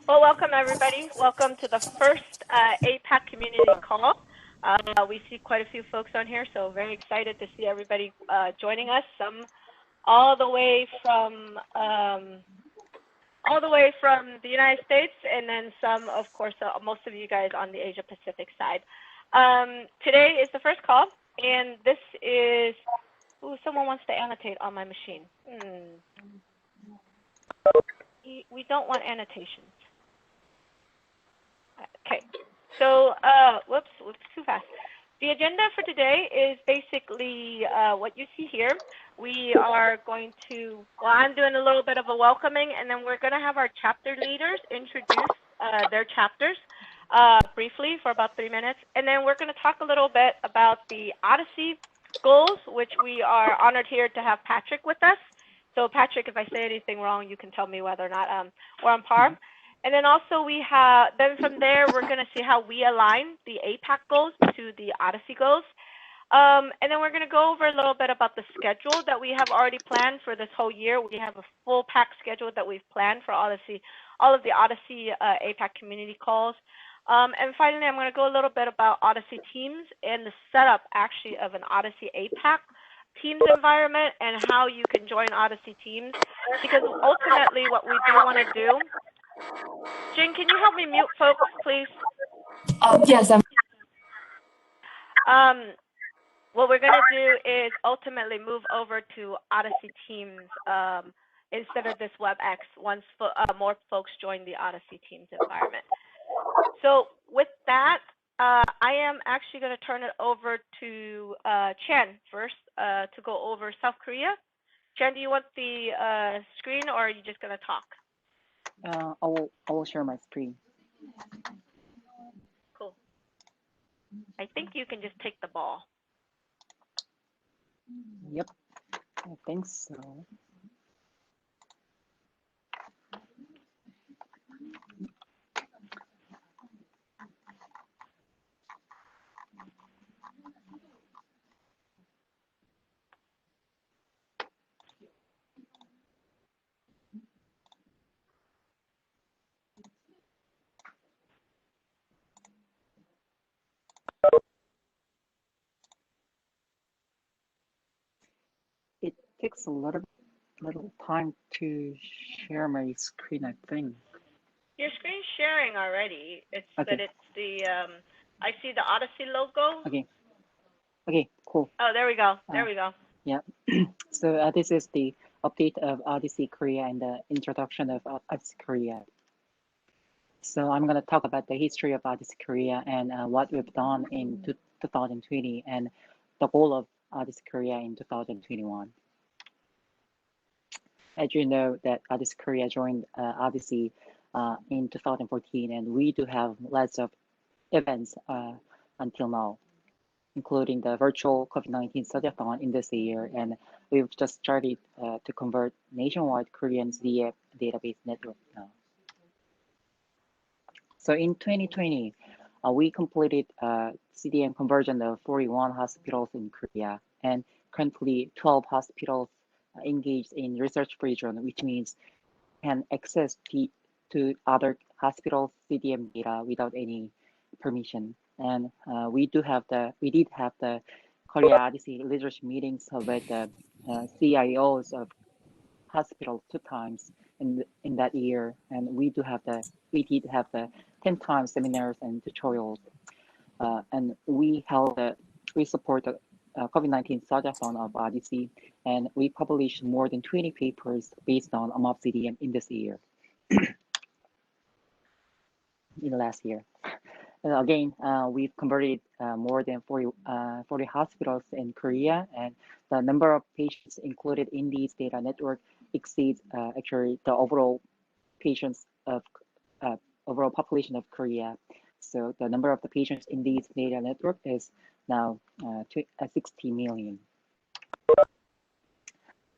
Well, welcome everybody. Welcome to the first APAC community call. We see quite a few folks on here, so very excited to see everybody joining us. Some all the way from the United States, and then some, of course, most of you guys on the Asia Pacific side. Today is the first call, and this is. Ooh, someone wants to annotate on my machine. We don't want annotations. Okay, so whoops, too fast. The agenda for today is basically what you see here. We are going to, well, I'm doing a little bit of a welcoming, and then we're going to have our chapter leaders introduce their chapters briefly for about 3 minutes. And then we're going to talk a little bit about the Odyssey goals, which we are honored here to have Patrick with us. So Patrick, if I say anything wrong, you can tell me whether or not we're on par. And then also we have, then from there, we're going to see how we align the APAC goals to the Odyssey goals. And then we're going to go over a little bit about the schedule that we have already planned for this whole year. We have a full pack schedule that we've planned for Odyssey, all of the Odyssey APAC community calls. And finally, I'm going to go a little bit about Odyssey teams and the setup actually of an Odyssey APAC teams environment and how you can join Odyssey teams. Because ultimately what we do want to do, Jing, can you help me mute folks, please? Yes. What we're going to do is ultimately move over to Odyssey Teams instead of this WebEx once more folks join the Odyssey Teams environment. So with that, I am actually going to turn it over to Chen first to go over South Korea. Chen, do you want the screen, or are you just going to talk? I will share my screen. Cool. I think you can just take the ball. Yep, I think so. It takes a little time to share my screen, I think. Your screen's sharing already. It's okay. But it's the I see the Odyssey logo. Okay, cool. Oh, there we go. There we go. Yeah. So this is the update of Odyssey Korea and the introduction of Odyssey Korea. So I'm going to talk about the history of Odyssey Korea and what we've done in 2020 and the goal of Odyssey Korea in 2021. As you know, that Odyssey Korea joined Odyssey in 2014, and we do have lots of events until now, including the virtual COVID-19 study-a-thon in this year, and we've just started to convert nationwide Korean CDF database network now. So in 2020, we completed CDM conversion of 41 hospitals in Korea, and currently 12 hospitals engaged in research-free zone, which means can access to other hospitals' CDM data without any permission. And we did have the Korea Odyssey leadership meetings with the CIOs of hospitals 2 times in that year, and we did have the 10 times seminars and tutorials, and we support the COVID-19 study-a-thon of Odyssey, and we published more than 20 papers based on AMAP CDM in this year, in the last year. And again, we've converted more than 40 hospitals in Korea, and the number of patients included in these data network exceeds actually the overall overall population of Korea. So the number of the patients in these data network is now 60 million.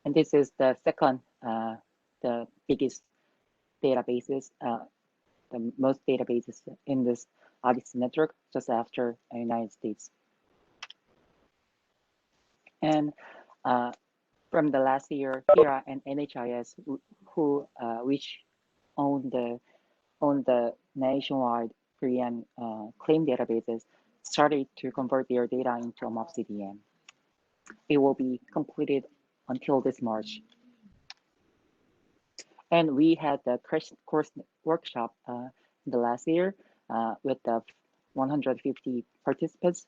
And this is the second, the biggest databases, the most databases in this Odyssey network, just after the United States. And from the last year, HERA and NHIS, which own the on the nationwide Korean claim databases started to convert their data into OMOP CDM. It will be completed until this March. And we had the course workshop in the last year with the 150 participants.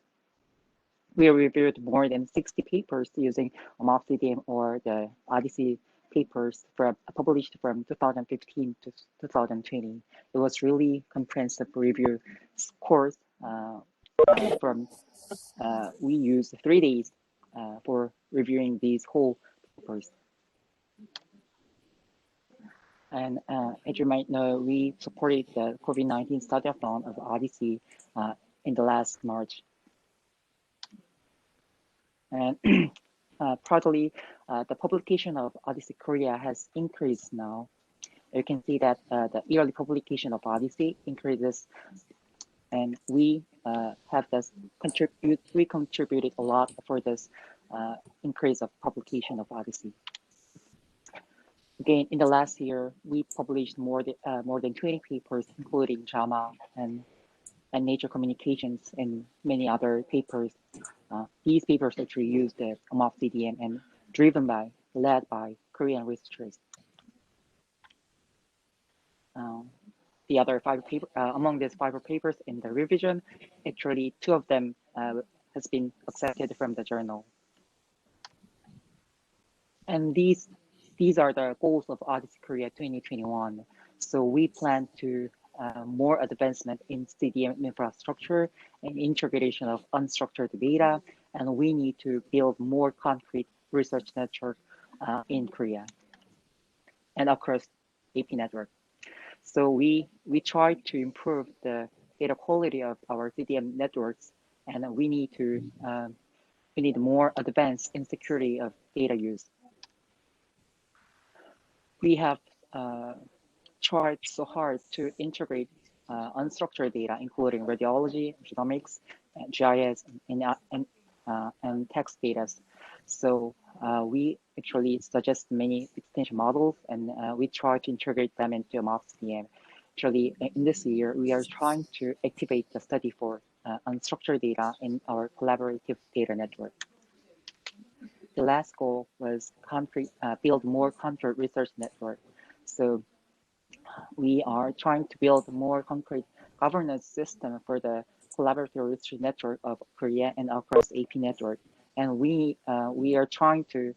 We reviewed more than 60 papers using OMOP CDM or the Odyssey papers published from 2015 to 2020. It was really comprehensive review course we used 3 days for reviewing these whole papers. And as you might know, we supported the COVID-19 study-a-thon of Odyssey in the last March. And partly, the publication of Odyssey Korea has increased now. You can see that the yearly publication of Odyssey increases, and we have this we contributed a lot for this increase of publication of Odyssey. Again, in the last year, we published more than 20 papers, including JAMA and Nature Communications and many other papers. These papers actually use the OMOP CDM and led by Korean researchers. The other among these 5 papers in the revision, actually 2 of them has been accepted from the journal. And these are the goals of Odyssey Korea 2021. So we plan to more advancement in CDM infrastructure and integration of unstructured data, and we need to build more concrete research network in Korea and across AP network. So we try to improve the data quality of our CDM networks, and we need more advanced in security of data use. We have tried so hard to integrate unstructured data, including radiology, genomics, GIS, and text data. So we actually suggest many extension models, and we try to integrate them into OMOP CDM. Actually, in this year, we are trying to activate the study for unstructured data in our collaborative data network. The last goal was build more concrete research network. So we are trying to build more concrete governance system for the collaborative research network of Korea and across AP network. And we are trying to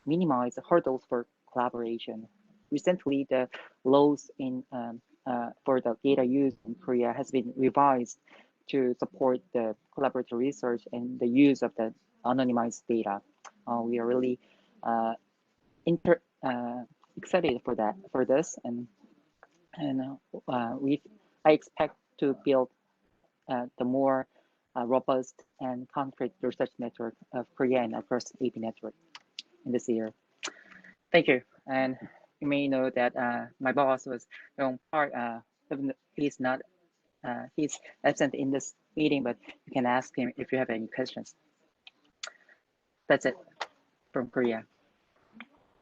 minimize the hurdles for collaboration. Recently, the laws for the data use in Korea has been revised to support the collaborative research and the use of the anonymized data. We are really excited for this, and I expect to build the more robust and concrete research network of Korea and across AP network in this year. Thank you. And you may know that my boss was part. He's absent in this meeting, but you can ask him if you have any questions. That's it from Korea.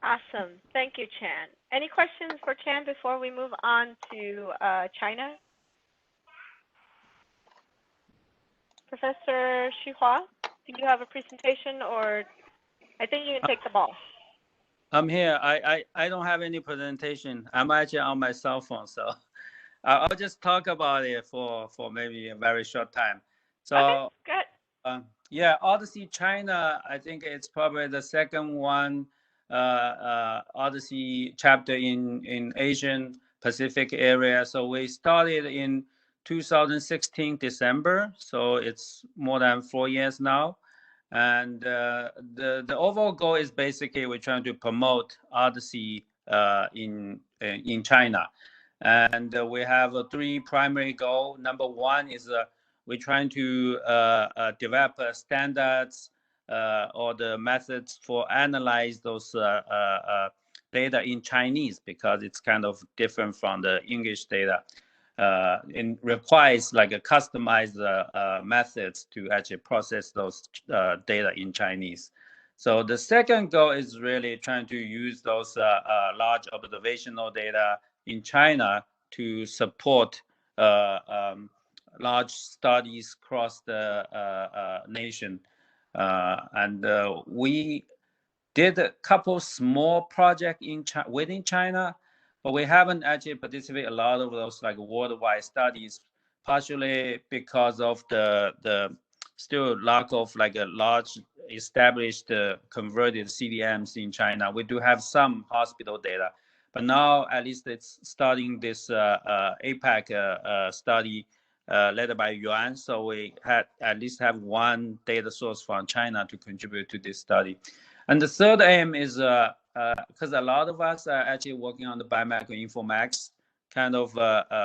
Awesome. Thank you, Chan. Any questions for Chan before we move on to China? Professor Xihua, do you have a presentation, or I think you can take the ball? I'm here. I don't have any presentation. I'm actually on my cell phone, so I'll just talk about it for maybe a very short time. So okay, good. Yeah, Odyssey China, I think it's probably the second one Odyssey chapter in Asian Pacific area. So we started in 2016 December, so it's more than 4 years now. And the overall goal is basically we're trying to promote Odyssey in China. And we have 3 primary goals. Number 1 is we're trying to develop standards or the methods for analyze those data in Chinese, because it's kind of different from the English data. It requires like a customized methods to actually process those data in Chinese. So the second goal is really trying to use those large observational data in China to support large studies across the nation. And we did a couple small projects within China, but we haven't actually participated a lot of those like worldwide studies, partially because of the still lack of like a large established converted CDMs in China. We do have some hospital data, but now at least it's starting this APAC study led by Yuan. So we had at least have one data source from China to contribute to this study. And the third aim is because a lot of us are actually working on the biomedical informatics kind of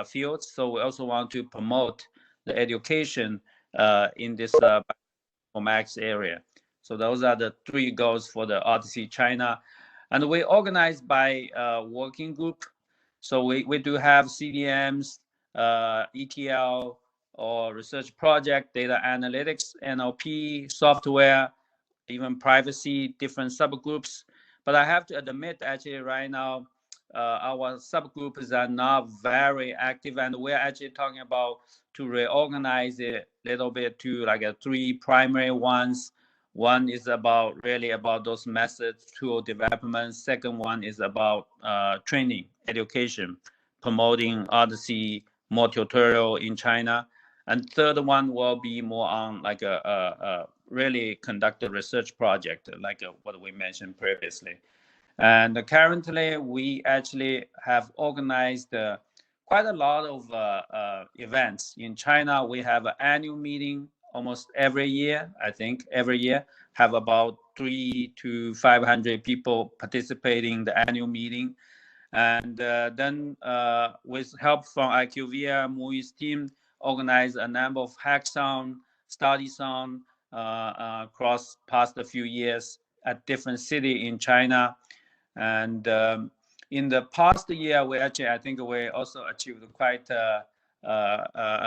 fields. So we also want to promote the education in this informatics area. So those are the 3 goals for the Odyssey China. And we organize by working group. So we do have CDMs, ETL, or research project, data analytics, NLP, software, even privacy, different subgroups. But I have to admit, actually, right now, our subgroups are not very active, and we're actually talking about to reorganize it a little bit to like 3 primary ones. One is really about those methods, tool development. Second one is about training, education, promoting Odyssey, more tutorial in China. And third one will be more on like a really conduct a research project, like what we mentioned previously. And currently, we actually have organized quite a lot of events. In China, we have an annual meeting almost every year, I think, every year, have about 300 to 500 people participating in the annual meeting. And then with help from IQVIA, Mui's team, organize a number of hackathon, studies on across past a few years at different cities in China. And in the past year, we actually, I think we also achieved quite a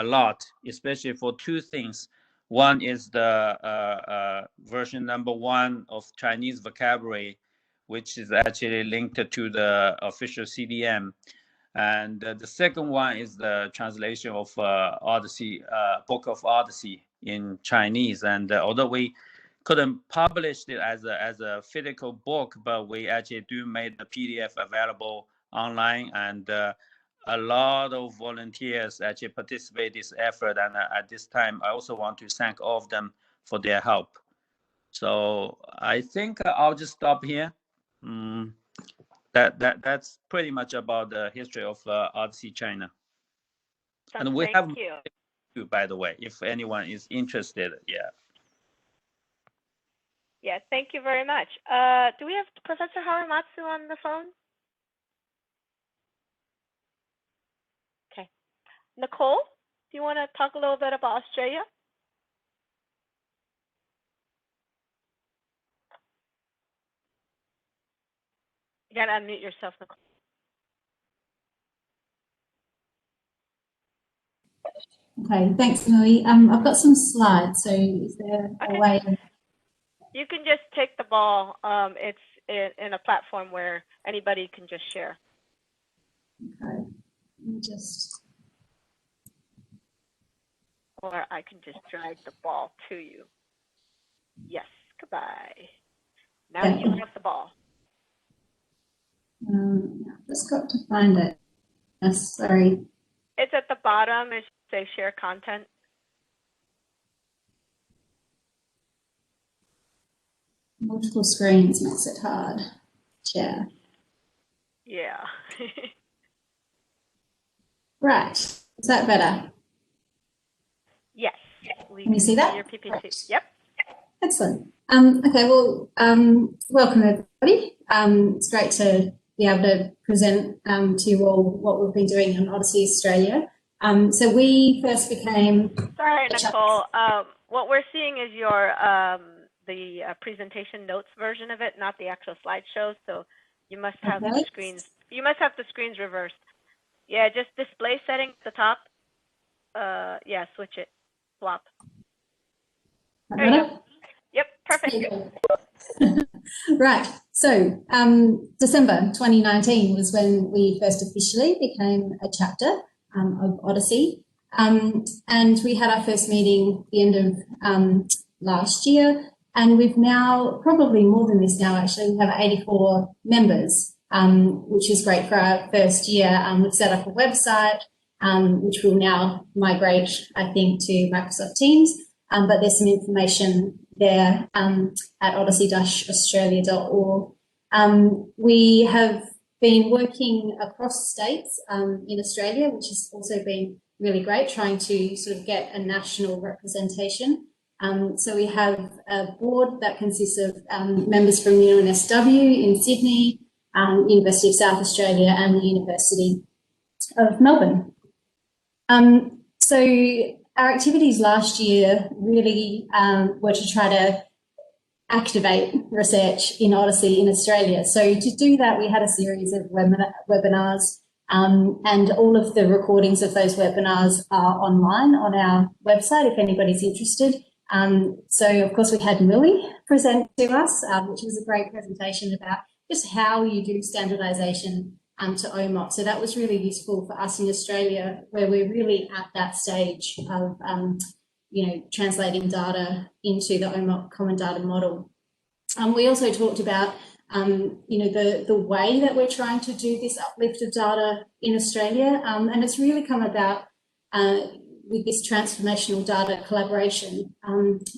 lot, especially for 2 things. One is the version number 1 of Chinese vocabulary, which is actually linked to the official CDM. And the second one is the translation of Odyssey, Book of Odyssey in Chinese. And although we couldn't publish it as a physical book, but we actually do make the PDF available online, and a lot of volunteers actually participate in this effort. And at this time, I also want to thank all of them for their help. So I think I'll just stop here. That's pretty much about the history of Odyssey China. And we have you, by the way, if anyone is interested. Yeah. Yeah, thank you very much. Do we have Professor Haramatsu on the phone? Okay. Nicole, do you want to talk a little bit about Australia? You got to unmute yourself, Nicole. Okay, thanks, Mui. I've got some slides, so is there a way? You can just take the ball. It's in a platform where anybody can just share. Okay, let me just. Or I can just drag the ball to you. Yes, goodbye. Now you have the ball. I've just got to find it. Yes, sorry. It's at the bottom. It should say share content. Multiple screens makes it hard. Share. Yeah. Right. Is that better? Yes. Can you see that? Your PPT. Yep. Excellent. Okay, well, welcome everybody. It's great to be able to present to you all what we've been doing on Odyssey Australia. So we first became... Sorry, Nicole. What we're seeing is your the presentation notes version of it, not the actual slideshow. So you must have the screens. You must have the screens reversed. Yeah, just display setting at the top. Yeah, switch it. Flop. There you go. Yep, perfect. Right. So December 2019 was when we first officially became a chapter of Odyssey. And we had our first meeting at the end of last year. And we've now, probably more than this now actually, we have 84 members, which is great for our first year. We've set up a website, which will now migrate, I think, to Microsoft Teams. But there's some information there at odyssey-australia.org. We have been working across states in Australia, which has also been really great, trying to sort of get a national representation. So we have a board that consists of members from UNSW in Sydney, University of South Australia and the University of Melbourne. So our activities last year really were to try to activate research in Odyssey in Australia. So to do that, we had a series of webinars, and all of the recordings of those webinars are online on our website if anybody's interested. So of course we had Millie present to us, which was a great presentation about just how you do standardization to OMOP. So that was really useful for us in Australia, where we're really at that stage of translating data into the OMOP common data model. We also talked about the way that we're trying to do this uplift of data in Australia, and it's really come about with this transformational data collaboration,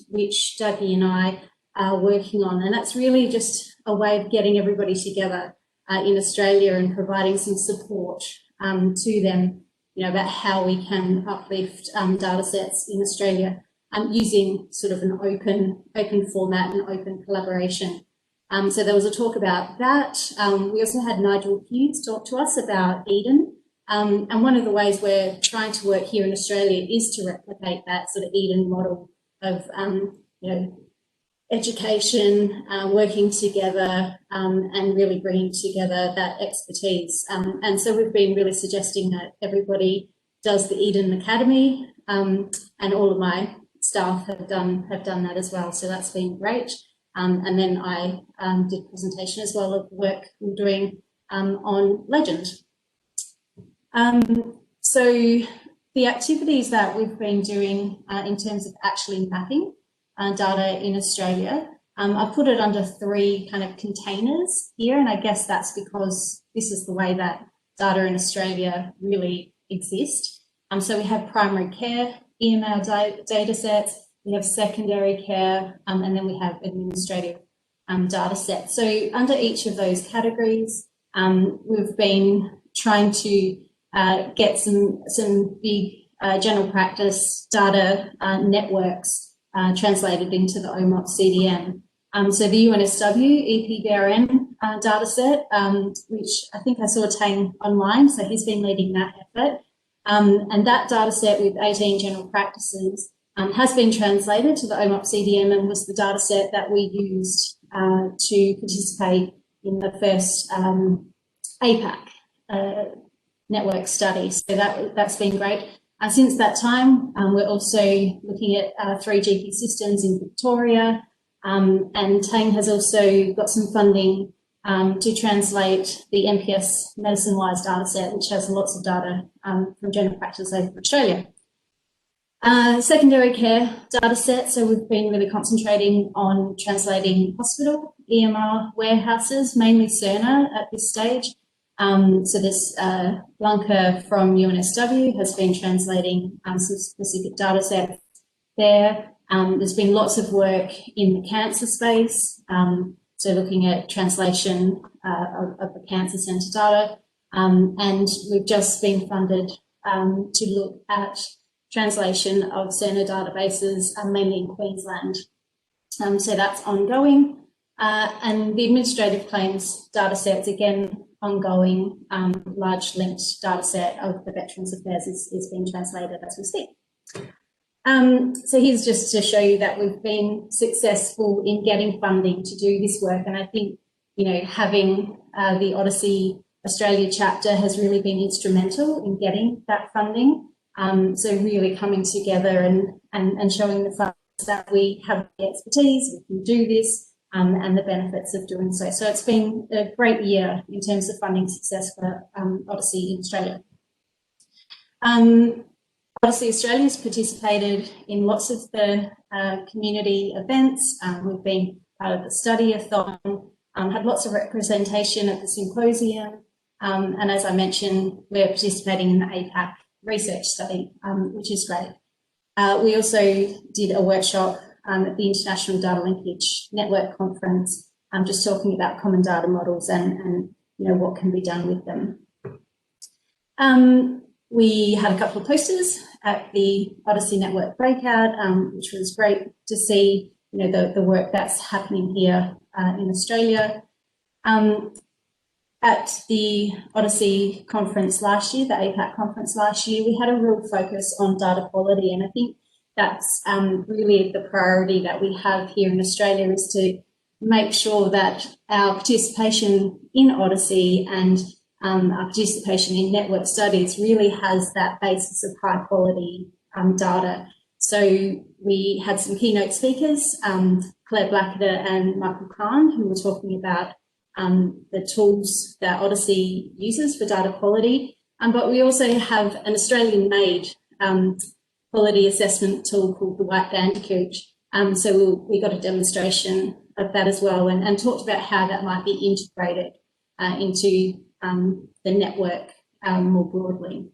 which Dougie and I are working on, and that's really just a way of getting everybody together in Australia and providing some support to them, about how we can uplift data sets in Australia using sort of an open format and open collaboration. So there was a talk about that. We also had Nigel Hughes talk to us about Eden. And one of the ways we're trying to work here in Australia is to replicate that sort of Eden model of, education, working together, and really bringing together that expertise. And so we've been really suggesting that everybody does the Eden Academy, and all of my staff have done that as well. So that's been great. And then I did a presentation as well of work we're doing on Legend. So the activities that we've been doing in terms of actually mapping data in Australia, I put it under 3 kind of containers here, and I guess that's because this is the way that data in Australia really exists. So we have primary care, EMR data sets, we have secondary care, and then we have administrative data sets. So under each of those categories, we've been trying to get some big general practice data networks translated into the OMOP CDM. So the UNSW EPBRN data set, which I think I saw Tang online, so he's been leading that effort. And that data set with 18 general practices has been translated to the OMOP CDM and was the data set that we used to participate in the first APAC network study. So that's been great. Since that time, we're also looking at 3 GP systems in Victoria, and Tang has also got some funding to translate the MPS Medicine-Wise data set, which has lots of data from general practice over Australia. Secondary care data set, so we've been really concentrating on translating hospital, EMR warehouses, mainly Cerner at this stage. So this Blanca from UNSW has been translating some specific data sets there. There's been lots of work in the cancer space, so looking at translation of the cancer centre data, and we've just been funded to look at translation of Cerner databases, mainly in Queensland. So that's ongoing. And the administrative claims data sets, again, ongoing, large linked data set of the Veterans Affairs is being translated as we speak. So here's just to show you that we've been successful in getting funding to do this work. And I think, having the Odyssey Australia chapter has really been instrumental in getting that funding. So really coming together and showing the funds that we have the expertise, we can do this, and the benefits of doing so. So it's been a great year in terms of funding success for Odyssey in Australia. Odyssey Australia has participated in lots of the community events. We've been part of the study-a-thon, had lots of representation at the symposium, and as I mentioned, we're participating in the APAC research study, which is great. We also did a workshop at the International Data Linkage Network Conference, just talking about common data models and what can be done with them. We had a couple of posters at the Odyssey Network breakout, which was great to see, the work that's happening here in Australia. At the Odyssey conference last year, the APAC conference last year, we had a real focus on data quality, and I think that's really the priority that we have here in Australia, is to make sure that our participation in Odyssey and our participation in network studies really has that basis of high quality data. So we had some keynote speakers, Claire Blackadder and Michael Kahn, who were talking about the tools that Odyssey uses for data quality. But we also have an Australian-made quality assessment tool called the White Bandicoot. So we got a demonstration of that as well, and talked about how that might be integrated into the network more broadly.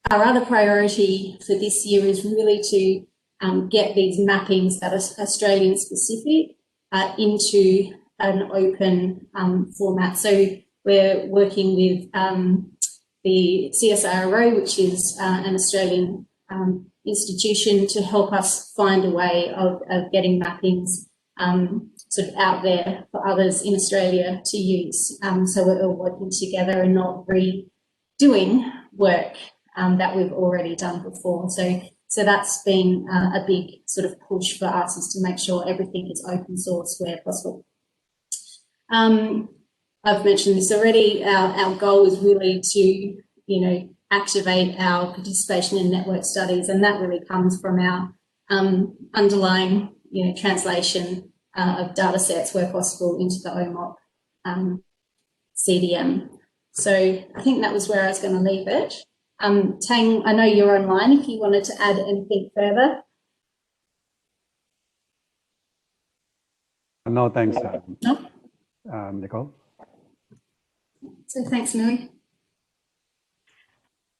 Our other priority for this year is really to get these mappings that are Australian specific into an open format. So we're working with the CSIRO, which is an Australian institution, to help us find a way of getting mappings sort of out there for others in Australia to use. So we're all working together and not redoing work that we've already done before. So that's been a big sort of push for us, is to make sure everything is open source where possible. I've mentioned this already. Our goal is really to, activate our participation in network studies, and that really comes from our underlying, translation of data sets where possible into the OMOP CDM. So I think that was where I was going to leave it. Tang, I know you're online if you wanted to add anything further. No, thanks, Nicole. So thanks, Millie.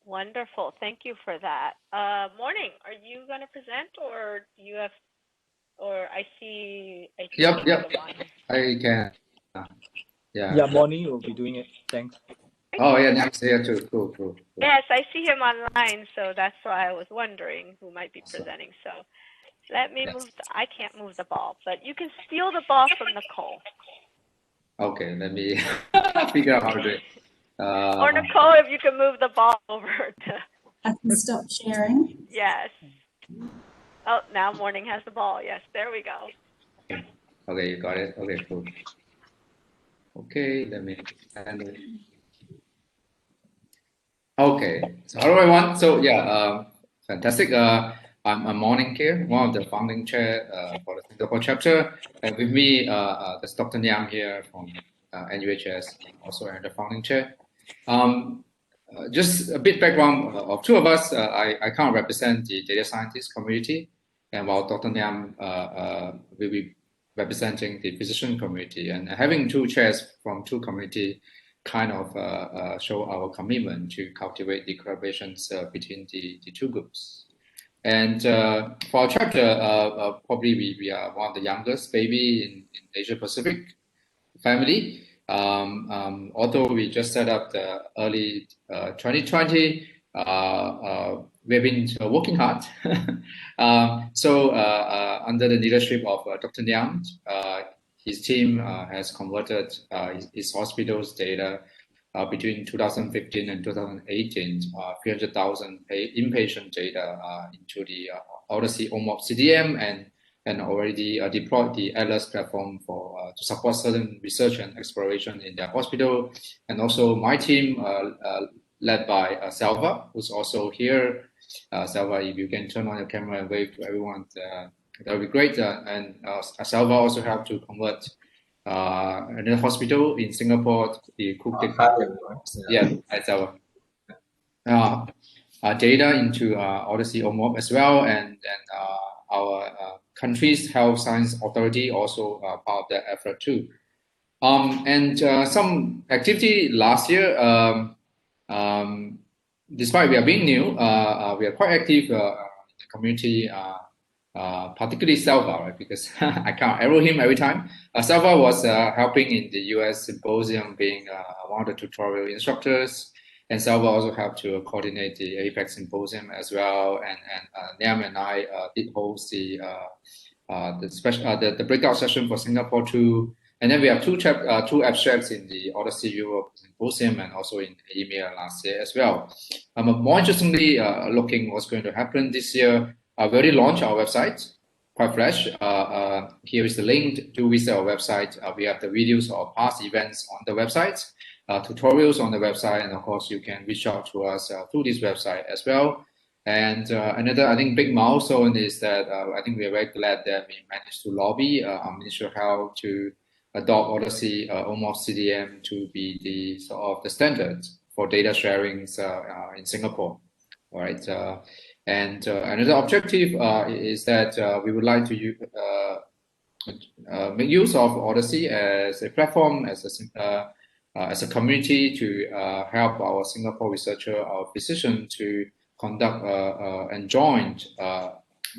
Wonderful. Thank you for that. Morning. Are you going to present, or do you have, or I see? Yep. I can. Yeah, Morning will be doing it. Thanks. Oh, yeah, Nick's here too. Cool. Yes, I see him online, so that's why I was wondering who might be presenting. So let me move. I can't move the ball, but you can steal the ball from Nicole. Okay, let me figure out how to do it. Or Nicole, if you can move the ball over to. I can stop sharing. Yes. Oh, now Morning has the ball. Yes, there we go. Okay, you got it. Okay, cool. Okay, let me handle it. Okay, so hello everyone. So yeah, fantastic. I'm Morning here, one of the founding chair for the Singapore chapter, and with me there's Dr. Niam here from NUHS, also the founding chair. Just a bit background of two of us. I kind of represent the data scientist community, and while Dr. Niam will be representing the physician community, and having two chairs from two community kind of show our commitment to cultivate the collaborations between the two groups. And for our chapter, probably we are one of the youngest baby in Asia Pacific family. Although we just set up the early 2020, we've been working hard. So under the leadership of Dr. Niam, his team has converted his hospital's data between 2015 and 2018, 300,000 inpatient data into the Odyssey OMOP CDM, and already deployed the Atlas platform for to support certain research and exploration in their hospital. And also my team, led by Salva, who's also here. Salva, if you can turn on your camera and wave to everyone. that would be great. And Salva also have to convert another hospital in Singapore, the Cook Department. Yeah, Salva. Data into Odyssey OMOP as well, and our country's health science authority also part of that effort too. And some activity last year, despite we are being new, we are quite active in the community, particularly Salva, right? Because I can't arrow him every time. Salva was helping in the US symposium, being one of the tutorial instructors. And Salva also helped to coordinate the APAC symposium as well. And Niam and I did host the breakout session for Singapore too. And then we have two abstracts in the Odyssey Europe symposium and also in EMEA last year as well. More interestingly, looking what's going to happen this year, we already launched our website, quite fresh. Here is the link to visit our website. We have the videos of past events on the website, tutorials on the website, and of course you can reach out to us through this website as well. And another, I think, big milestone is that I think we are very glad that we managed to lobby our Ministry of Health to adopt Odyssey OMOP CDM to be the sort of the standard for data sharing in Singapore. All right. And another objective is that we would like to make use of Odyssey as a platform, as a community to help our Singapore researcher, our physician to conduct and joint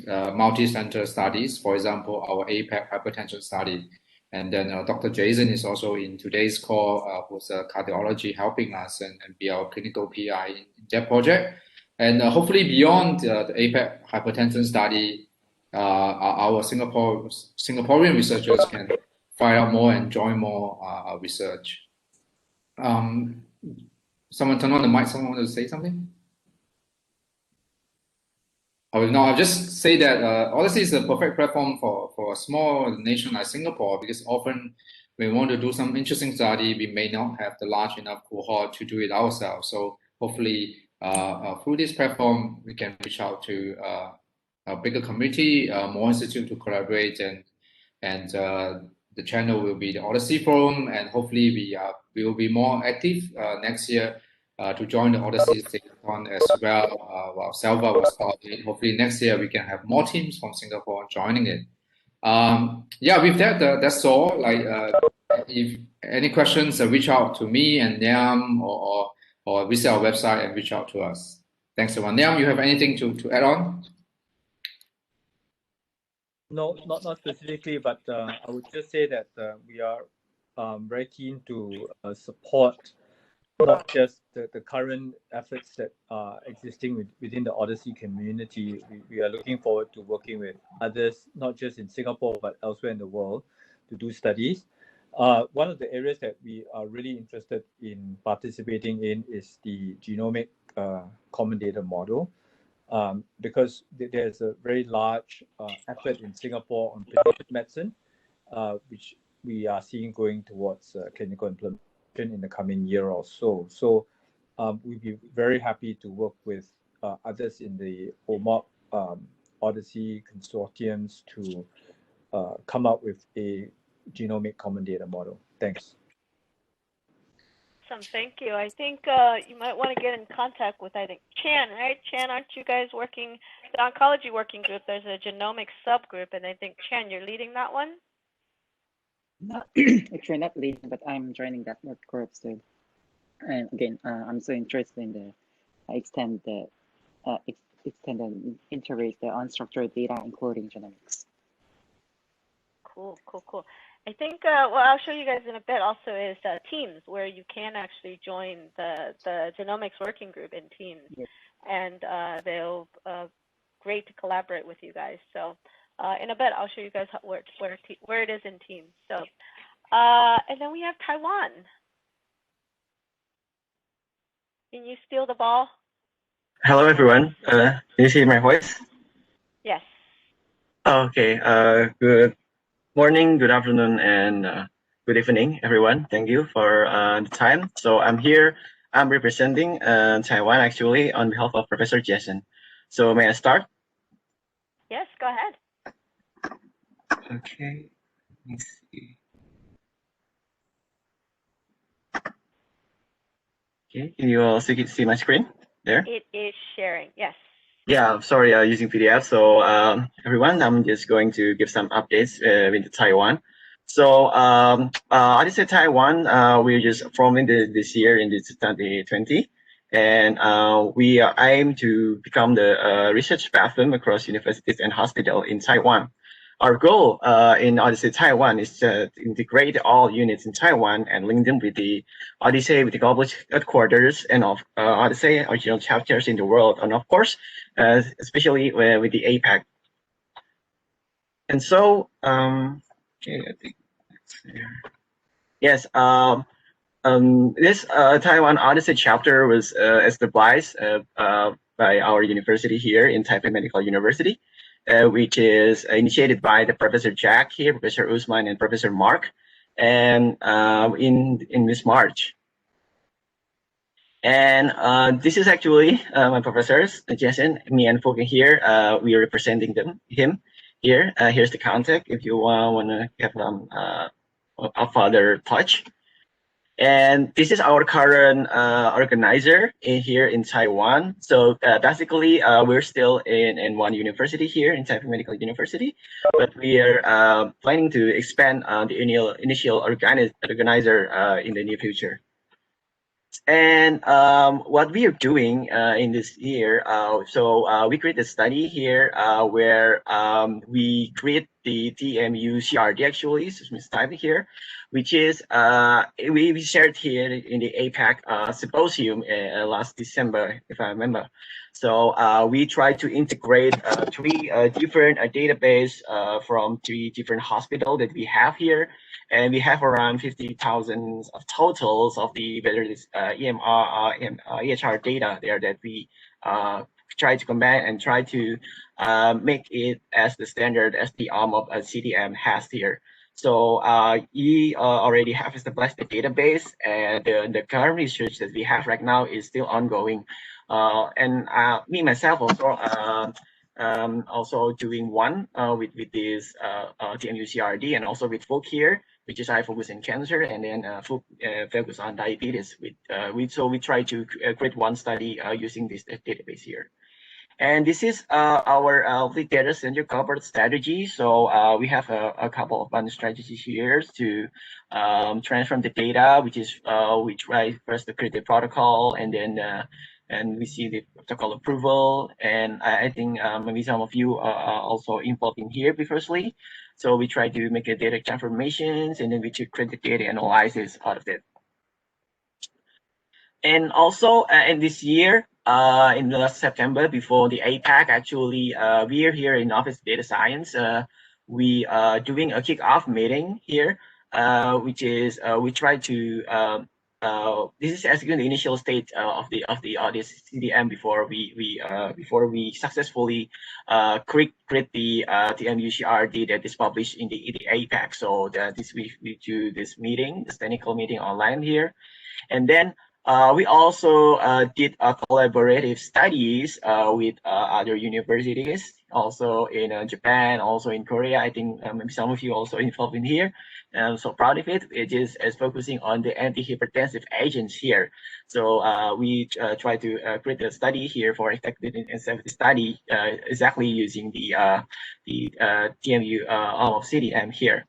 multi-center studies. For example, our APAC hypertension study. And then Dr. Jason is also in today's call, who's a cardiology helping us and be our clinical PI in that project. And hopefully beyond the APAC hypertension study, our Singaporean researchers can find out more and join more research. Someone turn on the mic, someone want to say something? I'll just say that Odyssey is a perfect platform for a small nation like Singapore, because often when we want to do some interesting study, we may not have the large enough cohort to do it ourselves. So hopefully through this platform, we can reach out to a bigger community, more institutes to collaborate, and the channel will be the Odyssey Forum, and hopefully we will be more active next year to join the Odyssey Hackathon as well. While Salva was starting, hopefully next year we can have more teams from Singapore joining it. Yeah, with that, that's all. Like, if any questions, reach out to me and Niam, or visit our website and reach out to us. Thanks, everyone. Niam, you have anything to add on? No, not specifically, but I would just say that we are very keen to support not just the current efforts that are existing within the Odyssey community. We are looking forward to working with others, not just in Singapore, but elsewhere in the world, to do studies. One of the areas that we are really interested in participating in is the genomic common data model, because there's a very large effort in Singapore on precision medicine, which we are seeing going towards clinical implementation in the coming year or so. So we'd be very happy to work with others in the OMOP Odyssey consortiums to come up with a genomic common data model. Thanks. Awesome, thank you. I think you might want to get in contact with, I think, Chan, right? Chan, aren't you guys working, the oncology working group? There's a genomics subgroup, and I think, Chan, you're leading that one? No, actually not leading, but I'm joining that work group soon. And again, I'm so interested in the extend and integrate the unstructured data, including genomics. Cool. I think what I'll show you guys in a bit also is Teams, where you can actually join the genomics working group in Teams. Yes. And they'll great to collaborate with you guys. So in a bit, I'll show you guys where it is in Teams. So and then we have Taiwan. Can you steal the ball? Hello, everyone. Can you hear my voice? Yes. Okay. Good morning, good afternoon, and good evening, everyone. Thank you for the time. So I'm here. I'm representing Taiwan, actually, on behalf of Professor Jason. So may I start? Yes, go ahead. Okay, let me see. Okay, can you all see my screen there? It is sharing. Yes. Yeah, I'm sorry, using PDF. So everyone, I'm just going to give some updates with Taiwan. So Odyssey Taiwan, we're just forming this year in this 2020. And we aim to become the research platform across universities and hospitals in Taiwan. Our goal in Odyssey Taiwan is to integrate all units in Taiwan and link them with the Odyssey, with the global headquarters, and of Odyssey original chapters in the world. And of course, especially with the APAC. And so, okay, I think that's there. Yes, this Taiwan Odyssey chapter was established by our university here in Taipei Medical University, which is initiated by the Professor Jack here, Professor Usman, and Professor Mark, and in this March. And this is actually my professors, Jason, me, and Fokin here. We are representing him here. Here's the contact if you want to have a further touch. And this is our current organizer here in Taiwan. So basically, we're still in one university here in Taipei Medical University, but we are planning to expand the initial organizer in the near future. And what we are doing in this year, we create a study here where we create the TMU CRD actually, so it's type here, which is we shared here in the APAC symposium last December, if I remember. So we try to integrate three different database from three different hospitals that we have here. And we have around 50,000 of totals of the whether it's EMR and EHR data there that we try to combine and try to make it as the standard as the arm of a CDM has here. So we already have established the database, and the current research that we have right now is still ongoing. And me myself also doing one with this TMU CRD, and also with Folk here, which is I focus in cancer, and then focus on diabetes. So we try to create one study using this database here. And this is our data center covered strategy. So we have a couple of fun strategies here to transform the data, which is we try first to create the protocol, and then and we see the protocol approval. And I think maybe some of you are also involved in here previously. So we try to make a data transformations, and then we create the data analysis out of it. And also in this year, in the last September, before the APAC, actually, we are here in Office of Data Science. We are doing a kickoff meeting here, which is we try to this is actually the initial state of the Odyssey CDM before we successfully create the MUCRD that is published in the APAC. So this we do this meeting, this technical meeting online here, and then we also did collaborative studies with other universities, also in Japan, also in Korea. I think maybe some of you also involved in here. I'm so proud of it. It is focusing on the antihypertensive agents here. So we try to create a study here for effectiveness and safety study, exactly using the TMU of CDM here.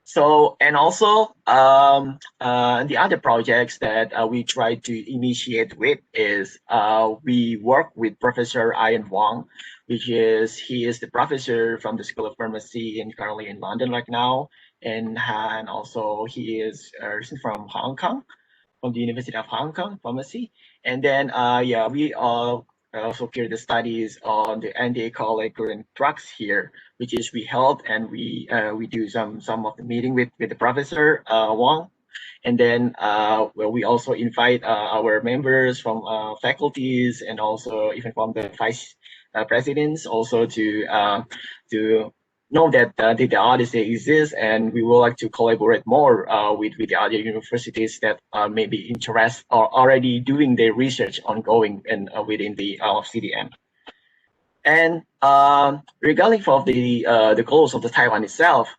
So, and also the other projects that we try to initiate with is we work with Professor Ian Wong, he is the professor from the School of Pharmacy and currently in London right now, and also he is from Hong Kong, from the University of Hong Kong Pharmacy. And then yeah, we also carry the studies on the anticoagulant drugs here, which is we held, and we do some of the meeting with the Professor Wong. And then well, we also invite our members from faculties, and also even from the vice presidents, also to know that the Odyssey exists, and we would like to collaborate more with the other universities that may be interested or already doing their research ongoing and within the CDM. And regarding for the goals of the Taiwan itself,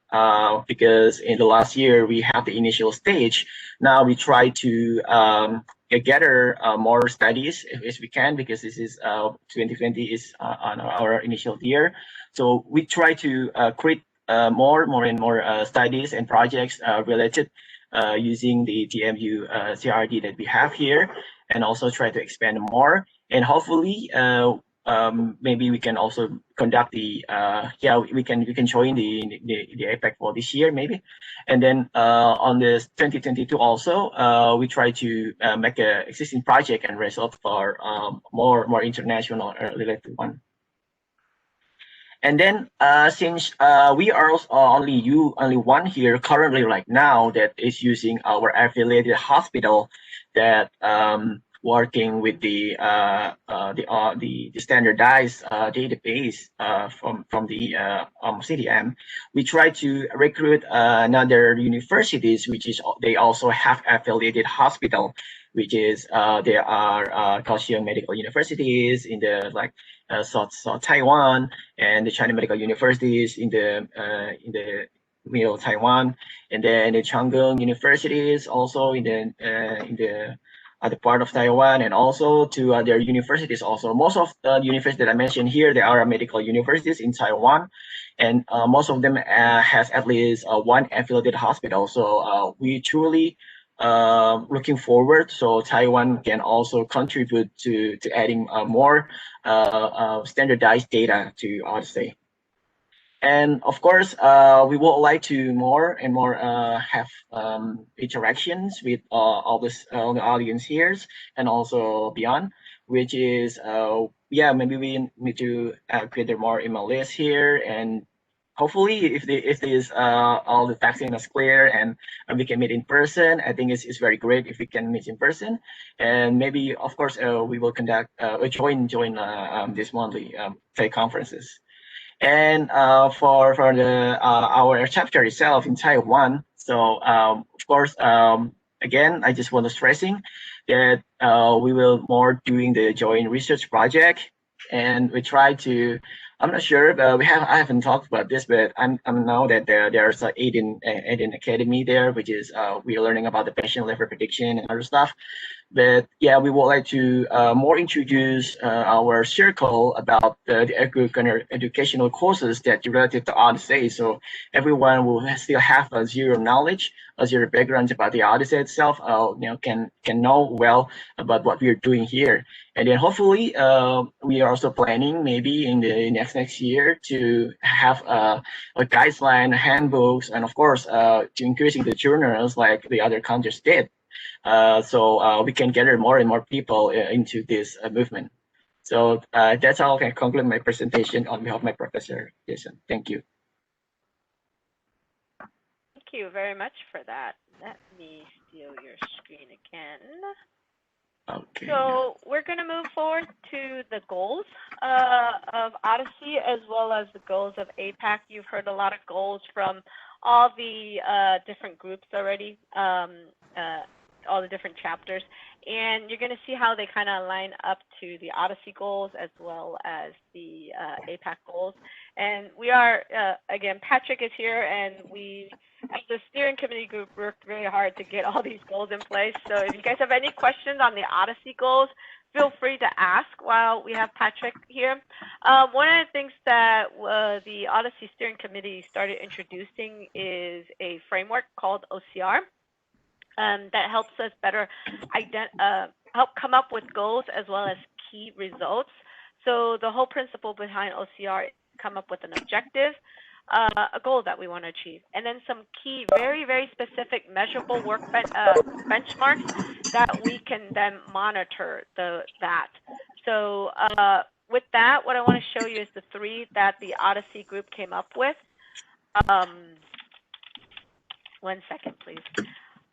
because in the last year we have the initial stage. Now we try to gather more studies if we can, because this is 2020 is on our initial year. So we try to create more and more studies and projects related using the TMU CRD that we have here, and also try to expand more. And hopefully, maybe we can also conduct the we can join the APAC for this year maybe. And then on this 2022 also we try to make a existing project and result for more international related one. And then since we are only one here currently right now that is using our affiliated hospital that working with the standardized database from the CDM, we try to recruit another universities, which is they also have affiliated hospital, which is there are Kaohsiung Medical Universities in the South Taiwan, and the China Medical Universities in the middle Taiwan, and then the Changgung Universities also in the other part of Taiwan, and also to other universities also. Most of the universities that I mentioned here, there are medical universities in Taiwan, and most of them has at least one affiliated hospital. So we truly looking forward so Taiwan can also contribute to adding more standardized data to Odyssey. And of course, we would like to more and more have interactions with all the audience here and also beyond, which is maybe we need to create more email list here, and hopefully if this all the vaccine is clear and we can meet in person, I think it's very great if we can meet in person. And maybe of course we will conduct join this monthly conferences. And for the our chapter itself in Taiwan, so of course again I just want to stressing that we will more doing the joint research project, and we try to, I'm not sure, but I haven't talked about this, but I know that there's an Aiden Academy there, which is we are learning about the patient level prediction and other stuff. But yeah, we would like to more introduce our circle about the educational courses that related to Odyssey. So everyone will still have a zero knowledge, a zero background about the Odyssey itself. Can know well about what we are doing here. And then hopefully we are also planning maybe in the next year to have a guideline, handbooks, and of course to increasing the journals like the other countries did. So we can gather more and more people into this movement. So that's how I can conclude my presentation on behalf of my professor, Jason. Thank you. Thank you very much for that. Let me steal your screen again. Okay. So we're going to move forward to the goals of Odyssey as well as the goals of APAC. You've heard a lot of goals from all the different groups already. All the different chapters, and you're going to see how they kind of line up to the Odyssey goals as well as the APAC goals. And we are, again, Patrick is here, and we, as the steering committee group, worked very hard to get all these goals in place. So if you guys have any questions on the Odyssey goals, feel free to ask while we have Patrick here. One of the things that the Odyssey steering committee started introducing is a framework called OCR. That helps us better help come up with goals as well as key results. So the whole principle behind OCR is to come up with an objective, a goal that we want to achieve, and then some key, very, very specific measurable work benchmarks that we can then monitor that. So with that, what I want to show you is the three that the Odyssey group came up with. 1 second, please.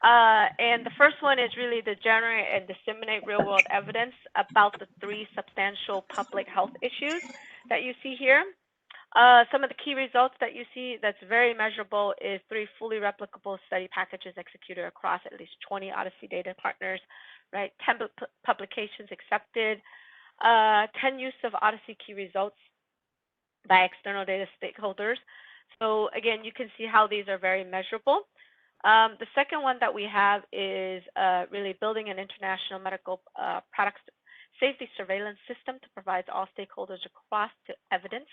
And the first one is really to generate and disseminate real-world evidence about the three substantial public health issues that you see here. Some of the key results that you see that's very measurable is 3 fully replicable study packages executed across at least 20 Odyssey data partners, right? 10 publications accepted, 10 use of Odyssey key results by external data stakeholders. So again, you can see how these are very measurable. The second one that we have is really building an international medical products safety surveillance system to provide all stakeholders across to evidence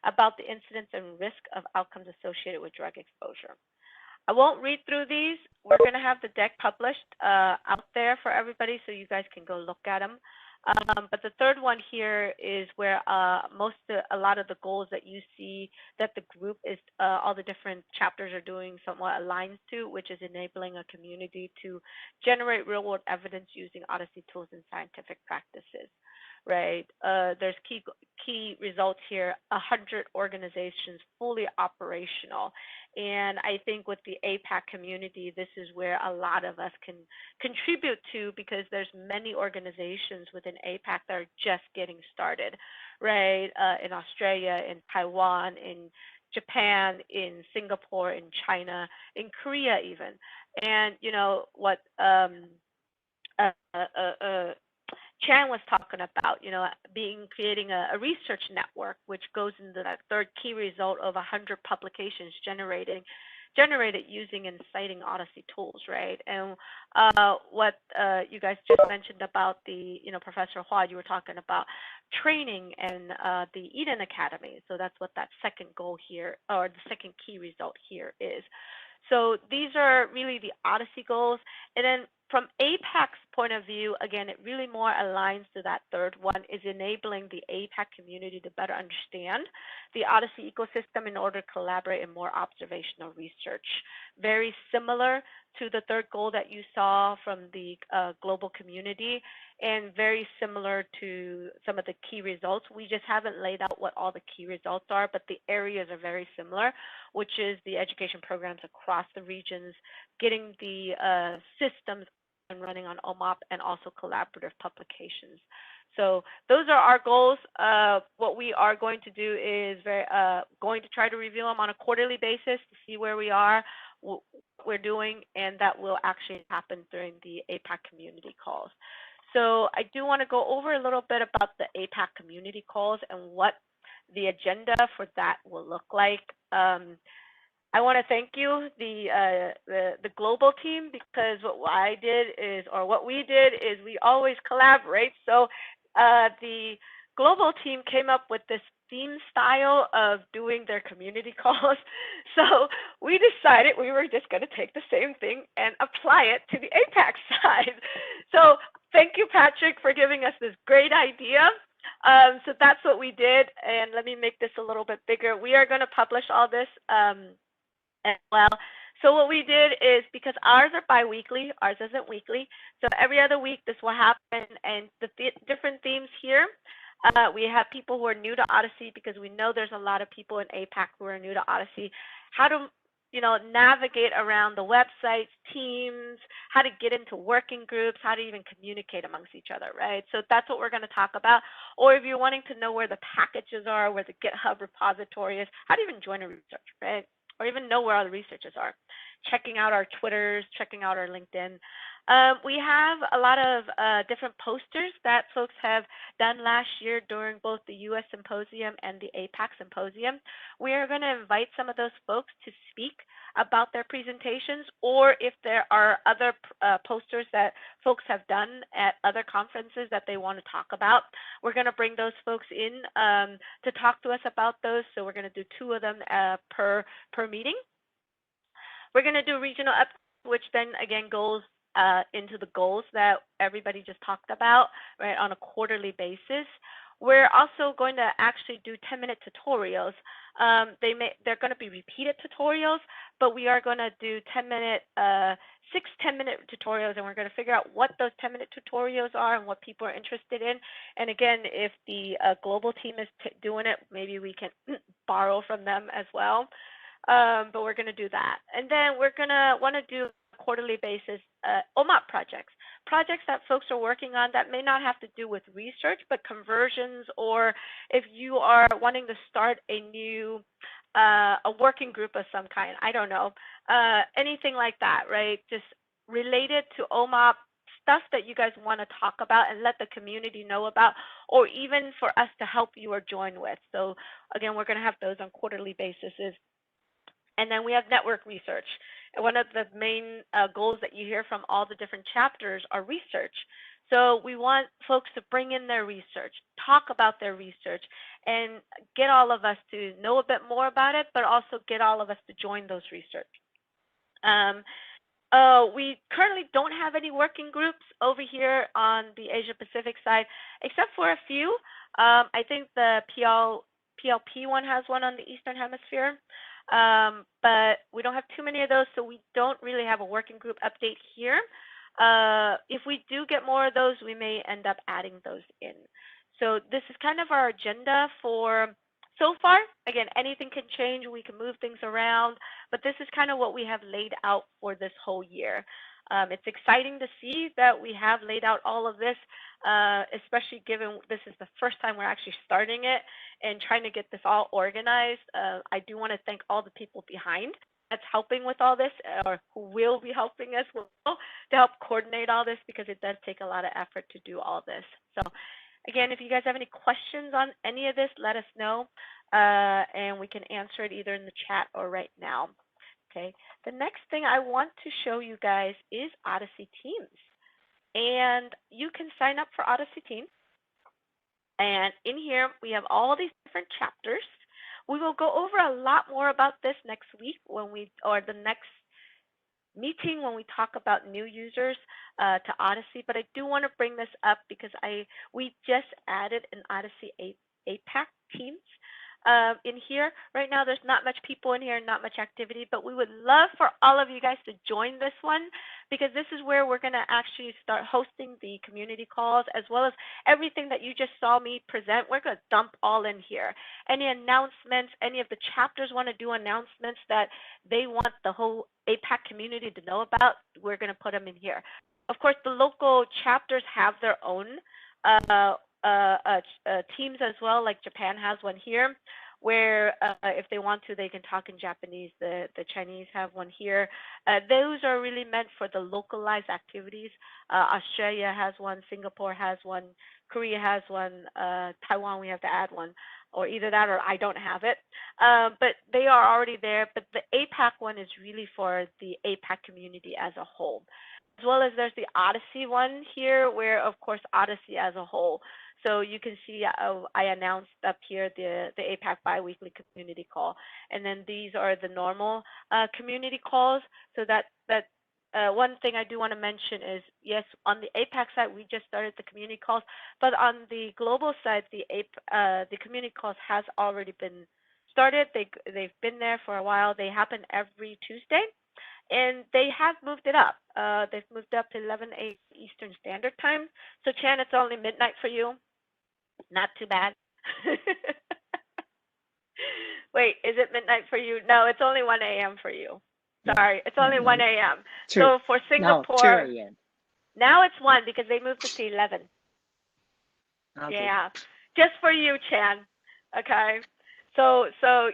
about the incidence and risk of outcomes associated with drug exposure. I won't read through these. We're going to have the deck published out there for everybody so you guys can go look at them. But the third one here is where a lot of the goals that you see that the group is, all the different chapters are doing somewhat aligns to, which is enabling a community to generate real-world evidence using Odyssey tools and scientific practices. Right, there's key results here. 100 organizations fully operational, and I think with the APAC community, this is where a lot of us can contribute to, because there's many organizations within APAC that are just getting started, right? In Australia, in Taiwan, in Japan, in Singapore, in China, in Korea even, and you know what? Chan was talking about, you know, creating a research network, which goes into that third key result of 100 publications generated using and citing Odyssey tools, right? And what you guys just mentioned about the, you know, Professor Hua, you were talking about training and the Eden Academy. So that's what that second goal here, or the second key result here is. So these are really the Odyssey goals. And then from APAC's point of view, again, it really more aligns to that third one, is enabling the APAC community to better understand the Odyssey ecosystem in order to collaborate in more observational research. Very similar to the third goal that you saw from the global community, and very similar to some of the key results. We just haven't laid out what all the key results are, but the areas are very similar, which is the education programs across the regions, getting the systems and running on OMOP, and also collaborative publications. So those are our goals. What we are going to do is going to try to review them on a quarterly basis to see where we are, what we're doing, and that will actually happen during the APAC community calls. So I do want to go over a little bit about the APAC community calls and what the agenda for that will look like. I want to thank you, the global team, because what we did is we always collaborate. So the global team came up with this theme style of doing their community calls. So we decided we were just going to take the same thing and apply it to the APAC side. So thank you, Patrick, for giving us this great idea. So that's what we did. And let me make this a little bit bigger. We are going to publish all this as well. So what we did is, because ours are bi-weekly, ours isn't weekly. So every other week this will happen, and the different themes here. We have people who are new to Odyssey, because we know there's a lot of people in APAC who are new to Odyssey. How to, you know, navigate around the websites, teams, how to get into working groups, how to even communicate amongst each other, right? So that's what we're going to talk about. Or if you're wanting to know where the packages are, where the GitHub repository is, how to even join a research, right? Or even know where all the researchers are, checking out our Twitters, checking out our LinkedIn. We have a lot of different posters that folks have done last year during both the US Symposium and the APAC Symposium. We are going to invite some of those folks to speak about their presentations, or if there are other posters that folks have done at other conferences that they want to talk about, we're going to bring those folks in to talk to us about those. So we're going to do 2 of them per meeting. We're going to do regional updates, which then again goes into the goals that everybody just talked about, right, on a quarterly basis. We're also going to actually do 10-minute tutorials. They're going to be repeated tutorials, but we are going to do 10-minute, 6 10-minute tutorials, and we're going to figure out what those 10-minute tutorials are and what people are interested in. And again, if the global team is doing it, maybe we can borrow from them as well. But we're going to do that. And then we're going to want to do quarterly basis OMOP projects that folks are working on that may not have to do with research, but conversions, or if you are wanting to start a new a working group of some kind, I don't know, anything like that, right? Just related to OMOP stuff that you guys want to talk about and let the community know about, or even for us to help you or join with. So again, we're going to have those on quarterly basis. And then we have network research. And one of the main goals that you hear from all the different chapters are research. So we want folks to bring in their research, talk about their research, and get all of us to know a bit more about it, but also get all of us to join those research. We currently don't have any working groups over here on the Asia Pacific side, except for a few. I think the PLP one has one on the Eastern Hemisphere, but we don't have too many of those, so we don't really have a working group update here. If we do get more of those, we may end up adding those in. So this is kind of our agenda for so far. Again, anything can change. We can move things around, but this is kind of what we have laid out for this whole year. It's exciting to see that we have laid out all of this, especially given this is the first time we're actually starting it and trying to get this all organized. I do want to thank all the people behind that's helping with all this, or who will be helping us to help coordinate all this, because it does take a lot of effort to do all this. So again, if you guys have any questions on any of this, let us know, and we can answer it either in the chat or right now. Okay. The next thing I want to show you guys is Odyssey Teams. And you can sign up for Odyssey Teams. And in here, we have all these different chapters. We will go over a lot more about this next week or the next meeting when we talk about new users to Odyssey. But I do want to bring this up because we just added an Odyssey APAC Teams in here. Right now, there's not much people in here, not much activity, but we would love for all of you guys to join this one, because this is where we're going to actually start hosting the community calls, as well as everything that you just saw me present. We're going to dump all in here. Any announcements, any of the chapters want to do announcements that they want the whole APAC community to know about, we're going to put them in here. Of course, the local chapters have their own teams as well, like Japan has one here, where if they want to, they can talk in Japanese. The Chinese have one here. Those are really meant for the localized activities. Australia has one, Singapore has one, Korea has one, Taiwan, we have to add one, or either that or I don't have it. But they are already there. But the APAC one is really for the APAC community as a whole. As well as there's the Odyssey one here, where, of course, Odyssey as a whole. So you can see I announced up here the APAC biweekly community call. And then these are the normal community calls. So that one thing I do want to mention is, yes, on the APAC side, we just started the community calls. But on the global side, the community calls has already been started. They've been there for a while. They happen every Tuesday. And they have moved it up. They've moved up to 11 8 Eastern Standard Time. So, Chan, it's only midnight for you. Not too bad. Wait, is it midnight for you? No, it's only 1 a.m. for you. Sorry, it's only 1 a.m. So for Singapore, now it's 1 because they moved it to 11. Okay. Yeah, just for you, Chan. Okay. So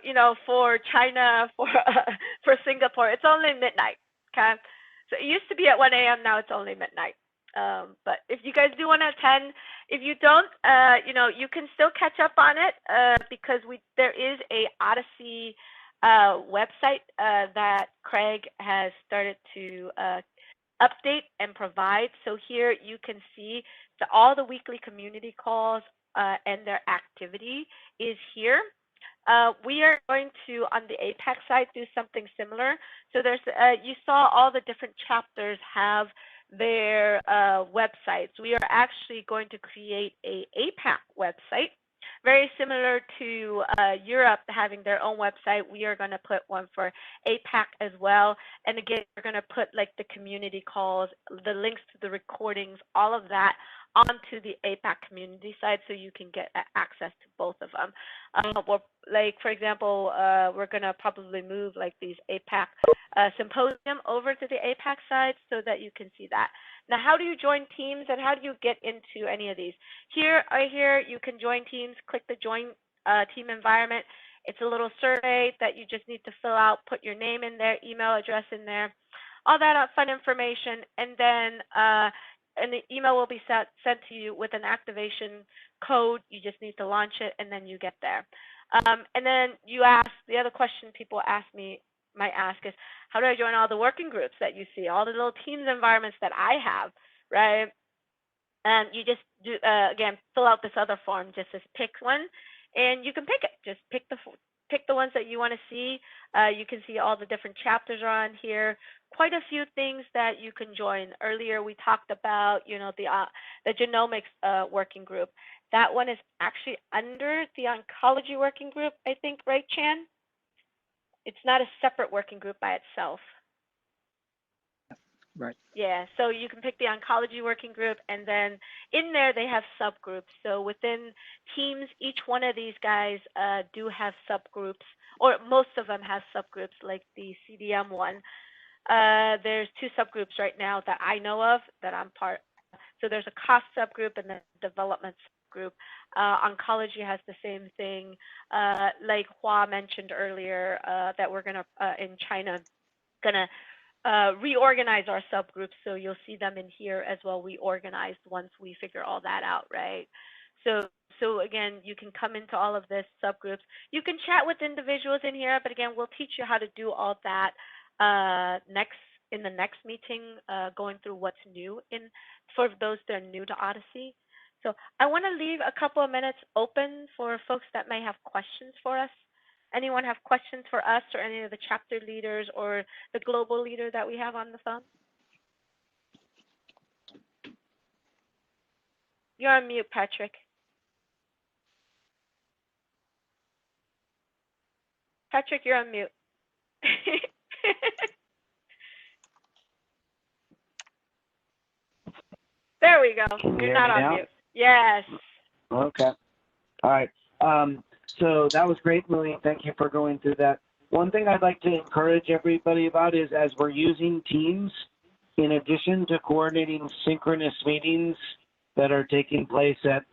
you know, for China, for Singapore, it's only midnight. Okay. So it used to be at 1 a.m. Now it's only midnight. But if you guys do want to attend, if you don't, you know, you can still catch up on it because there is a Odyssey website that Craig has started to update and provide. So here you can see all the weekly community calls and their activity is here. We are going to, on the APAC side, do something similar. So there's, you saw all the different chapters have their websites. We are actually going to create a APAC website, very similar to Europe having their own website. We are going to put one for APAC as well. And again, we're going to put like the community calls, the links to the recordings, all of that onto the APAC community side, so you can get access to both of them. Like, for example, we're going to probably move like these APAC symposium over to the APAC side so that you can see that. Now, how do you join teams and how do you get into any of these? Here, right here, you can join teams. Click the join team environment. It's a little survey that you just need to fill out, put your name in there, email address in there, all that fun information. And then an email will be sent to you with an activation code. You just need to launch it, and then you get there. And then you ask, the other question people might ask is, how do I join all the working groups that you see, all the little teams environments that I have, right? And you just do, again, fill out this other form, just says pick one, and you can pick it. Just pick the ones that you want to see. You can see all the different chapters are on here. Quite a few things that you can join. Earlier we talked about, you know, the genomics working group. That one is actually under the oncology working group, I think, right, Chan? It's not a separate working group by itself. Right. Yeah, so you can pick the oncology working group, and then in there they have subgroups. So within teams, each one of these guys do have subgroups, or most of them have subgroups, like the CDM one. There's 2 subgroups right now that I know of that I'm part. So there's a cost subgroup and the development subgroup. Oncology has the same thing. Like Hua mentioned earlier, that we're gonna in China gonna reorganize our subgroups, so you'll see them in here as well, reorganized once we figure all that out, right? So again, you can come into all of this subgroups. You can chat with individuals in here, but again, we'll teach you how to do all that in the next meeting, going through what's new for those that are new to Odyssey. So I want to leave a couple of minutes open for folks that may have questions for us. Anyone have questions for us or any of the chapter leaders or the global leader that we have on the phone? You're on mute, Patrick. Patrick, you're on mute. There we go. You're not on mute. Yes. Okay. All right. So that was great, Lily. Thank you for going through that. One thing I'd like to encourage everybody about is, as we're using Teams, in addition to coordinating synchronous meetings that are taking place at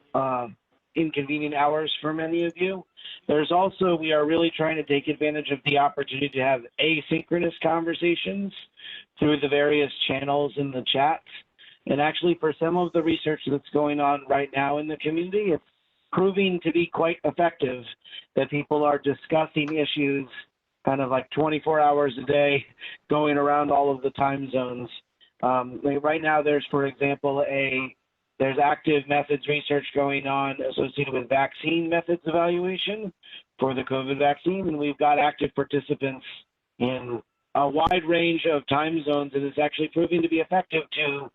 inconvenient hours for many of you, there's also, we are really trying to take advantage of the opportunity to have asynchronous conversations through the various channels in the chat. And actually, for some of the research that's going on right now in the community, it's proving to be quite effective that people are discussing issues kind of like 24 hours a day, going around all of the time zones. Like right now, there's, for example, there's active methods research going on associated with vaccine methods evaluation for the COVID vaccine, and we've got active participants in a wide range of time zones, and it's actually proving to be effective to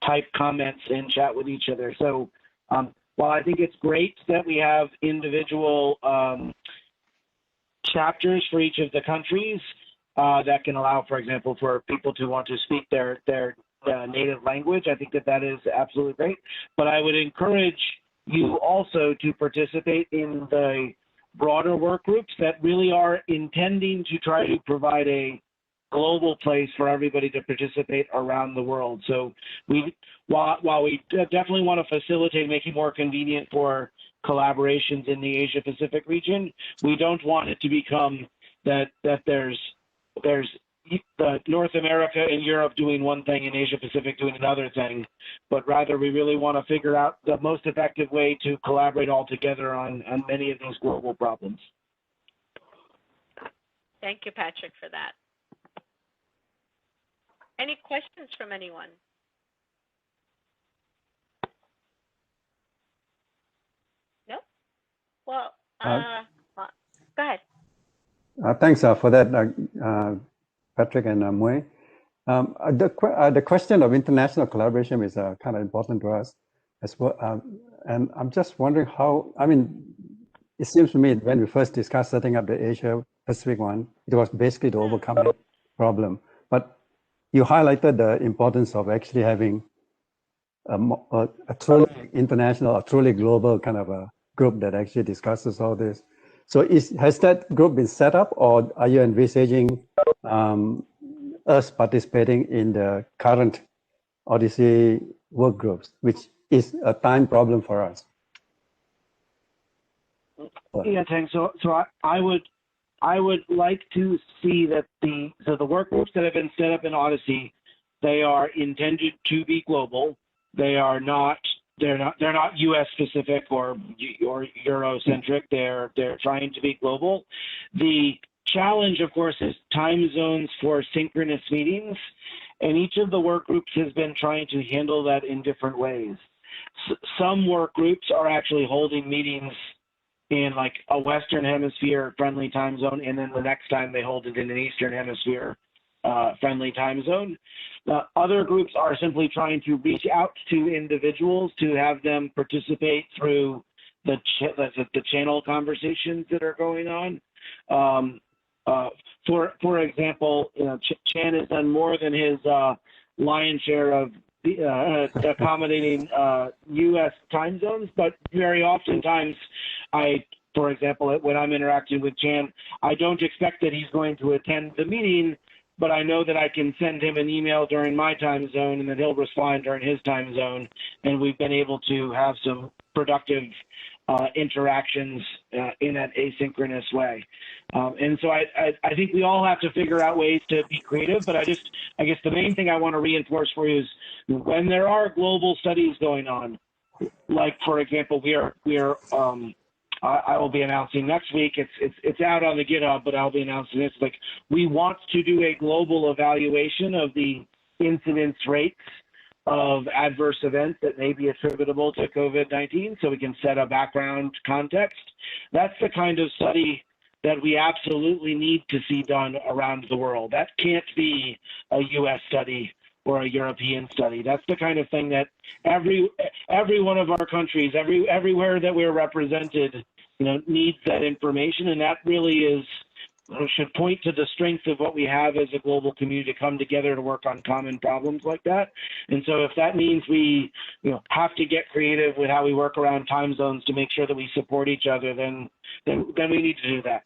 type comments and chat with each other. So while I think it's great that we have individual chapters for each of the countries that can allow, for example, for people to want to speak their native language, I think that is absolutely great. But I would encourage you also to participate in the broader work groups that really are intending to try to provide a global place for everybody to participate around the world. So while we definitely want to facilitate making more convenient for collaborations in the Asia Pacific region, we don't want it to become that there's the North America and Europe doing one thing and Asia Pacific doing another thing, but rather we really want to figure out the most effective way to collaborate all together on many of these global problems. Thank you, Patrick, for that. Any questions from anyone? No? Well, go ahead. Thanks for that, Patrick and Mui. The question of international collaboration is kind of important to us as well. And I'm just wondering how, I mean, it seems to me when we first discussed setting up the Asia Pacific one, it was basically to overcome the problem. But you highlighted the importance of actually having a truly international, a truly global kind of a group that actually discusses all this. So has that group been set up, or are you envisaging us participating in the current Odyssey work groups, which is a time problem for us? Yeah, thanks. So I would like to see that the work groups that have been set up in Odyssey, they are intended to be global. They are not. They're not U.S. specific or Eurocentric. They're trying to be global. The challenge, of course, is time zones for synchronous meetings, and each of the work groups has been trying to handle that in different ways. Some work groups are actually holding meetings in like a Western Hemisphere friendly time zone, and then the next time they hold it in an Eastern Hemisphere friendly time zone. Other groups are simply trying to reach out to individuals to have them participate through the channel conversations that are going on. For example, Chan has done more than his lion's share of accommodating U.S. time zones, but very oftentimes for example, when I'm interacting with Chan, I don't expect that he's going to attend the meeting, but I know that I can send him an email during my time zone and that he'll respond during his time zone. And we've been able to have some productive interactions in an asynchronous way. And so I think we all have to figure out ways to be creative, but I guess the main thing I want to reinforce for you is when there are global studies going on, like for example, I will be announcing next week. It's out on the GitHub, but I'll be announcing this. Like, we want to do a global evaluation of the incidence rates of adverse events that may be attributable to COVID-19, so we can set a background context. That's the kind of study that we absolutely need to see done around the world. That can't be a U.S. study or a European study. That's the kind of thing that every one of our countries, everywhere that we're represented, needs that information, and that really should point to the strength of what we have as a global community to come together to work on common problems like that. And so if that means we have to get creative with how we work around time zones to make sure that we support each other, then we need to do that.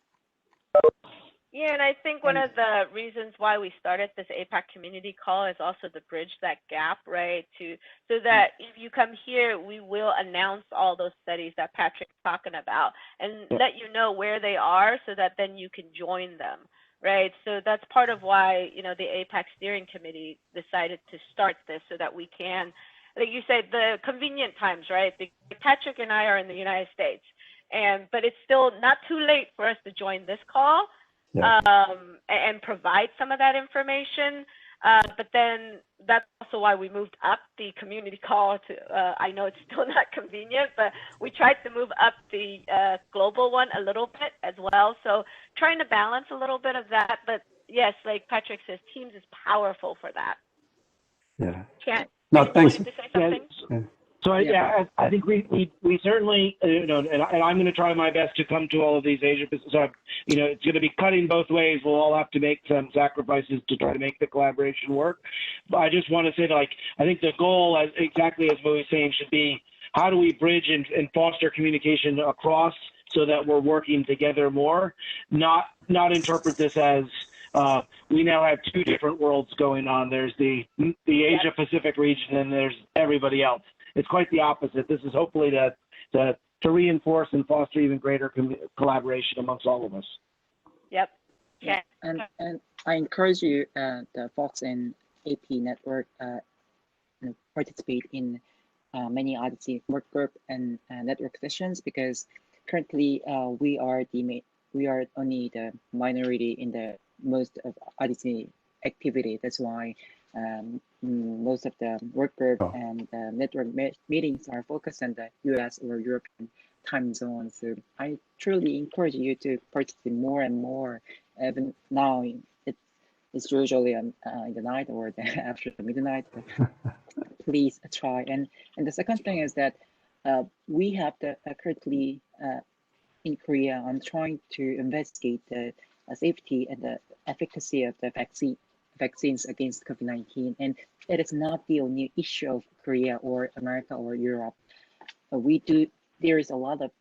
Yeah, and I think one of the reasons why we started this APAC community call is also to bridge that gap, right? So that if you come here, we will announce all those studies that Patrick's talking about and let you know where they are so that then you can join them, right? So that's part of why, the APAC steering committee decided to start this so that we can, like you said, the convenient times, right? Patrick and I are in the United States, but it's still not too late for us to join this call. And provide some of that information. But then that's also why we moved up the community call to, I know it's still not convenient, but we tried to move up the global one a little bit as well. So trying to balance a little bit of that. But yes, like Patrick says, Teams is powerful for that. Yeah. No, thanks. To say something? Yeah. So I think we certainly, and I'm going to try my best to come to all of these Asia Pacific. So, it's going to be cutting both ways. We'll all have to make some sacrifices to try to make the collaboration work. But I just want to say, I think the goal, exactly as Mo was saying, should be how do we bridge and foster communication across so that we're working together more, not interpret this as we now have two different worlds going on. There's the Asia Pacific region and there's everybody else. It's quite the opposite. This is hopefully to reinforce and foster even greater collaboration amongst all of us. Yep. Yeah. And I encourage you, the folks in AP network, participate in many Odyssey work group and network sessions, because currently we are only the minority in the most of Odyssey activity. That's why most of the work group and network meetings are focused on the US or European time zones. So I truly encourage you to participate more and more. Even now, it's usually in the night or after the midnight. Please try. And the second thing is that we have currently in Korea on trying to investigate the safety and the efficacy of the vaccines against COVID-19, and it is not the only issue of Korea or America or Europe. There is a lot of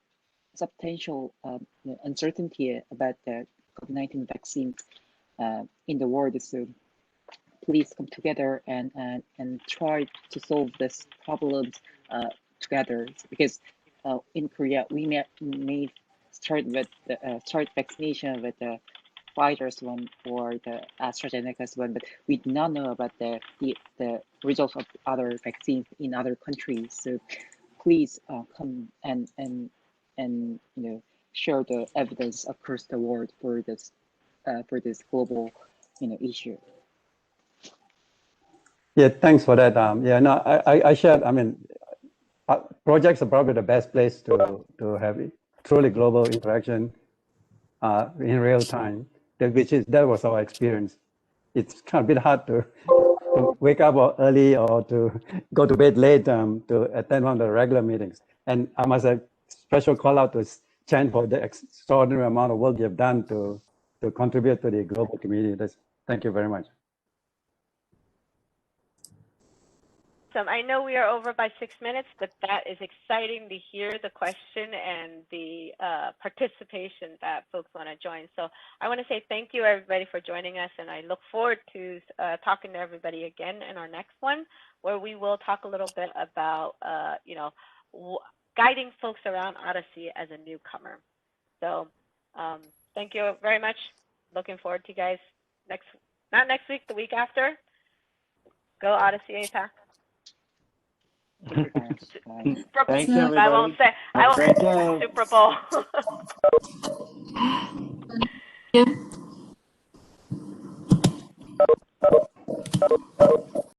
substantial uncertainty about the COVID-19 vaccines in the world. So please come together and try to solve this problems together, because in Korea we may start with start vaccination with the Pfizer's one or the AstraZeneca's one, but we do not know about the results of other vaccines in other countries. So please come and share the evidence across the world for this global issue. Yeah, thanks for that. Yeah, no, I shared. I mean, projects are probably the best place to have truly global interaction in real time. That was our experience. It's kind of a bit hard to wake up early or to go to bed late to attend one of the regular meetings. And I must have special call out to Chen for the extraordinary amount of work you've done to contribute to the global community. Thank you very much. I know we are over by 6 minutes, but that is exciting to hear the question and the participation that folks want to join. So I want to say thank you, everybody, for joining us, and I look forward to talking to everybody again in our next one, where we will talk a little bit about, guiding folks around Odyssey as a newcomer. So thank you very much. Looking forward to you guys not next week, the week after. Go Odyssey APAC. Thank you, everybody. I won't say Super Bowl. Yeah.